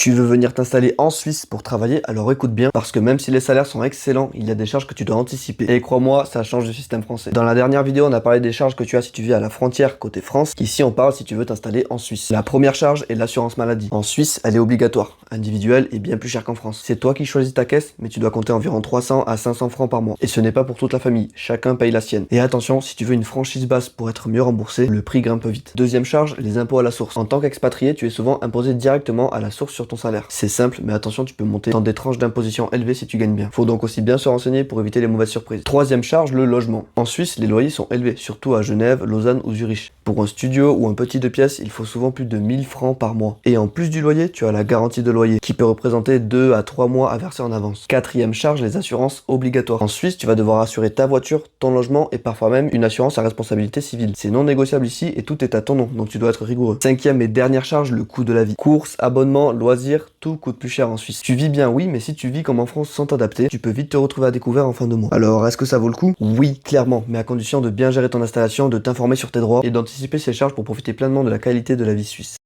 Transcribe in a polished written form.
Tu veux venir t'installer en Suisse pour travailler, alors écoute bien, parce que même si les salaires sont excellents, il y a des charges que tu dois anticiper. Et crois-moi, ça change du système français. Dans la dernière vidéo, on a parlé des charges que tu as si tu vis à la frontière côté France, qu'ici on parle si tu veux t'installer en Suisse. La première charge est l'assurance maladie. En Suisse, elle est obligatoire, individuelle et bien plus chère qu'en France. C'est toi qui choisis ta caisse, mais tu dois compter environ 300 à 500 francs par mois. Et ce n'est pas pour toute la famille, chacun paye la sienne. Et attention, si tu veux une franchise basse pour être mieux remboursé, le prix grimpe vite. Deuxième charge, les impôts à la source. En tant qu'expatrié, tu es souvent imposé directement à la source sur ton salaire. C'est simple, mais attention, tu peux monter dans des tranches d'imposition élevées si tu gagnes bien. Faut donc aussi bien se renseigner pour éviter les mauvaises surprises. Troisième charge, le logement. En Suisse, les loyers sont élevés, surtout à Genève, Lausanne ou Zurich. Pour un studio ou un petit 2 pièces, il faut souvent plus de 1000 francs par mois. Et en plus du loyer, tu as la garantie de loyer, qui peut représenter 2 à 3 mois à verser en avance. Quatrième charge, les assurances obligatoires. En Suisse, tu vas devoir assurer ta voiture, ton logement et parfois même une assurance à responsabilité civile. C'est non négociable ici et tout est à ton nom, donc tu dois être rigoureux. Cinquième et dernière charge, le coût de la vie. Courses, abonnements, loisirs, tout coûte plus cher en Suisse. Tu vis bien, oui, mais si tu vis comme en France sans t'adapter, tu peux vite te retrouver à découvert en fin de mois. Alors, est-ce que ça vaut le coup? Oui, clairement, mais à condition de bien gérer ton installation, de t'informer sur tes droits et d'anticiper ces charges pour profiter pleinement de la qualité de la vie suisse.